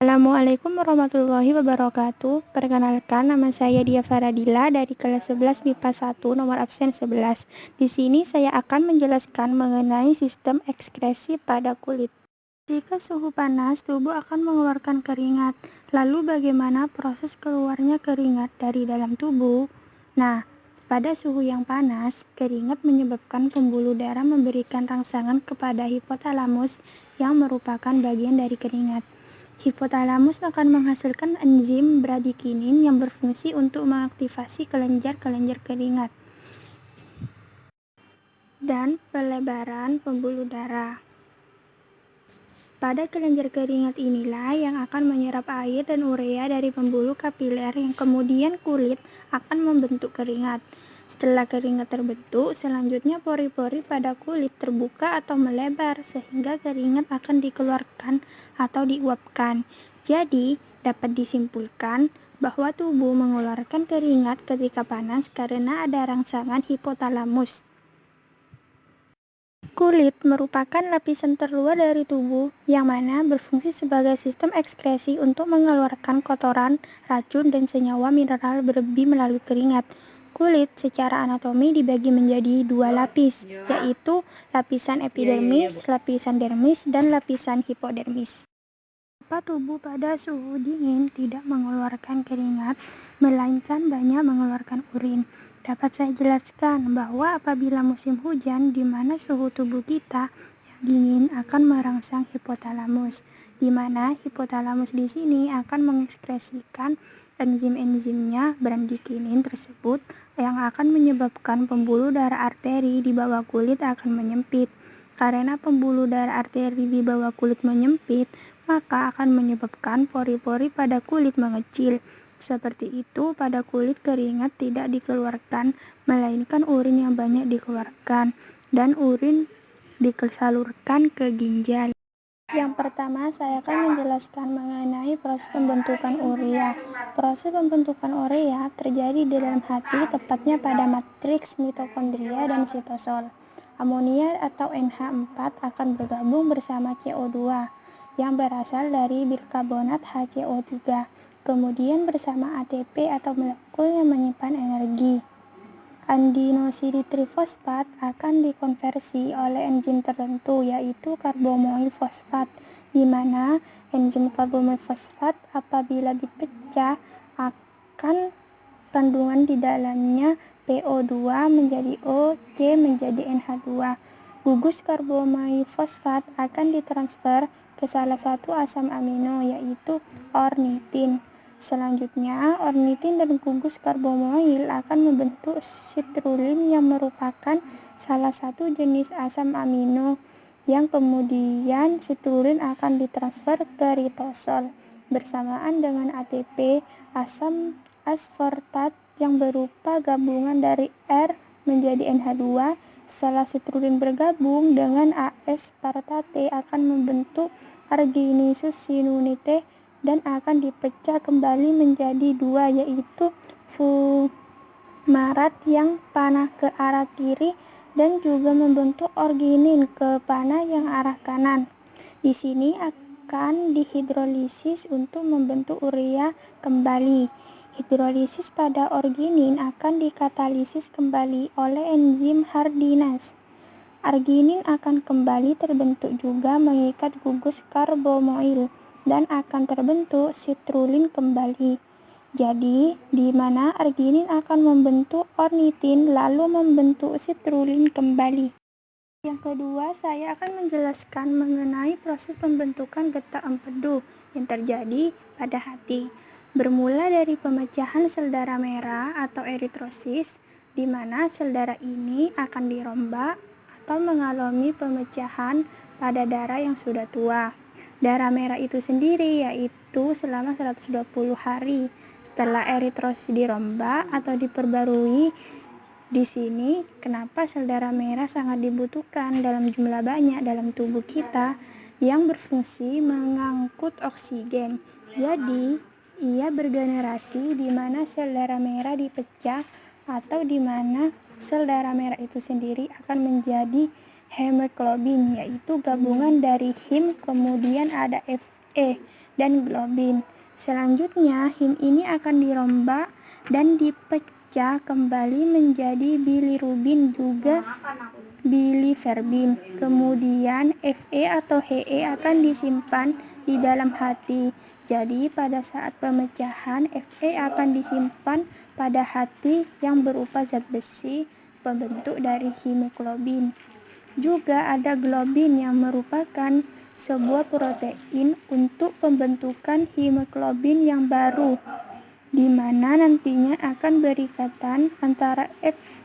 Assalamualaikum warahmatullahi wabarakatuh. Perkenalkan, nama saya Dia Faradila dari kelas 11 MIPA 1 nomor absen 11. Di sini saya akan menjelaskan mengenai sistem ekskresi pada kulit. Jika suhu panas, tubuh akan mengeluarkan keringat. Lalu bagaimana proses keluarnya keringat dari dalam tubuh? Nah, pada suhu yang panas, keringat menyebabkan pembuluh darah memberikan rangsangan kepada hipotalamus yang merupakan bagian dari keringat. Hipotalamus akan menghasilkan enzim bradikinin yang berfungsi untuk mengaktifasi kelenjar-kelenjar keringat dan pelebaran pembuluh darah. Pada kelenjar keringat inilah yang akan menyerap air dan urea dari pembuluh kapiler yang kemudian kulit akan membentuk keringat. Setelah keringat terbentuk, selanjutnya pori-pori pada kulit terbuka atau melebar sehingga keringat akan dikeluarkan atau diuapkan. Jadi, dapat disimpulkan bahwa tubuh mengeluarkan keringat ketika panas karena ada rangsangan hipotalamus. Kulit merupakan lapisan terluar dari tubuh yang mana berfungsi sebagai sistem ekskresi untuk mengeluarkan kotoran, racun, dan senyawa mineral berlebih melalui keringat. Kulit secara anatomi dibagi menjadi dua lapis, yaitu lapisan epidermis, lapisan dermis, dan lapisan hipodermis. Kenapa tubuh pada suhu dingin tidak mengeluarkan keringat, melainkan banyak mengeluarkan urin? Dapat saya jelaskan bahwa apabila musim hujan, di mana suhu tubuh kita yang dingin akan merangsang hipotalamus, di mana hipotalamus di sini akan mengekskresikan enzim-enzimnya bradikinin tersebut yang akan menyebabkan pembuluh darah arteri di bawah kulit akan menyempit. Karena pembuluh darah arteri di bawah kulit menyempit, maka akan menyebabkan pori-pori pada kulit mengecil. Seperti itu, pada kulit keringat tidak dikeluarkan, melainkan urin yang banyak dikeluarkan, dan urin disalurkan ke ginjal. Yang pertama, saya akan menjelaskan mengenai proses pembentukan urea. Proses pembentukan urea terjadi di dalam hati, tepatnya pada matriks mitokondria dan sitosol. Amonia atau NH4 akan bergabung bersama CO2 yang berasal dari bikarbonat HCO3, kemudian bersama ATP atau molekul yang menyimpan energi. Adenosine-trifosfat akan dikonversi oleh enzim tertentu, yaitu karbomoil fosfat, di mana enzim karbomoil fosfat apabila dipecah akan kandungan di dalamnya PO2 menjadi O, C menjadi NH2. Gugus karbomoil fosfat akan ditransfer ke salah satu asam amino, yaitu ornitin. Selanjutnya, ornitin dan gugus karbomoil akan membentuk citrulline yang merupakan salah satu jenis asam amino, yang kemudian citrulline akan ditransfer ke ritosol bersamaan dengan ATP, asam aspartat yang berupa gabungan dari R menjadi NH2. Setelah citrulline bergabung dengan aspartate akan membentuk arginisus-sinunite dan akan dipecah kembali menjadi dua, yaitu fumarat yang panah ke arah kiri dan juga membentuk orginin ke panah yang arah kanan. Di sini akan dihidrolisis untuk membentuk urea kembali. Hidrolisis pada orginin akan dikatalisis kembali oleh enzim hardinase. Arginin akan kembali terbentuk juga mengikat gugus karbomoil dan akan terbentuk citrulline kembali. Jadi, di mana arginin akan membentuk ornitin lalu membentuk citrulline kembali. Yang kedua, saya akan menjelaskan mengenai proses pembentukan getah empedu yang terjadi pada hati. Bermula dari pemecahan sel darah merah atau eritrosis, di mana sel darah ini akan dirombak atau mengalami pemecahan pada darah yang sudah tua. Darah merah itu sendiri yaitu selama 120 hari. Setelah eritrosis dirombak atau diperbarui, di sini kenapa sel darah merah sangat dibutuhkan dalam jumlah banyak dalam tubuh kita yang berfungsi mengangkut oksigen. Jadi, ia bergenerasi di mana sel darah merah dipecah atau di mana sel darah merah itu sendiri akan menjadi hemoglobin, yaitu gabungan dari him kemudian ada Fe dan globin. Selanjutnya, heme ini akan dirombak dan dipecah kembali menjadi bilirubin juga biliverbin. Kemudian Fe atau He akan disimpan di dalam hati. Jadi pada saat pemecahan, Fe akan disimpan pada hati yang berupa zat besi pembentuk dari hemoglobin. Juga ada globin yang merupakan sebuah protein untuk pembentukan hemoglobin yang baru, di mana nantinya akan berikatan antara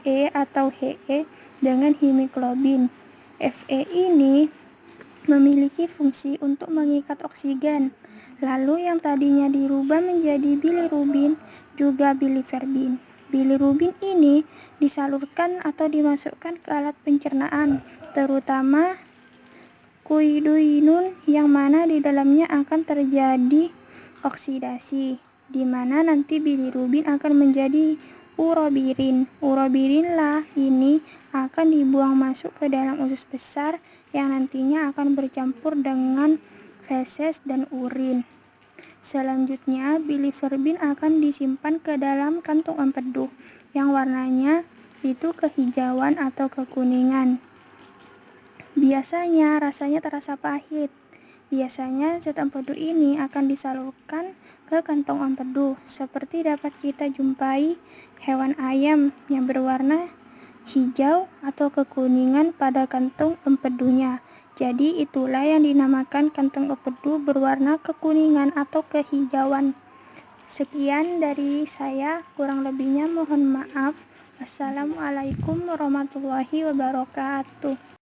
Fe atau He dengan hemoglobin. Fe ini memiliki fungsi untuk mengikat oksigen. Lalu yang tadinya dirubah menjadi bilirubin juga biliverbin. Bilirubin ini disalurkan atau dimasukkan ke alat pencernaan, terutama kuiduinun, yang mana di dalamnya akan terjadi oksidasi, di mana nanti bilirubin akan menjadi urobirin. Urobirin lah ini akan dibuang masuk ke dalam usus besar yang nantinya akan bercampur dengan feses dan urin. Selanjutnya, biliverbin akan disimpan ke dalam kantung empedu yang warnanya itu kehijauan atau kekuningan. Biasanya rasanya terasa pahit. Biasanya zat empedu ini akan disalurkan ke kantong empedu, seperti dapat kita jumpai hewan ayam yang berwarna hijau atau kekuningan pada kantong empedunya. Jadi itulah yang dinamakan kantong empedu berwarna kekuningan atau kehijauan. Sekian dari saya, kurang lebihnya mohon maaf. Wassalamualaikum warahmatullahi wabarakatuh.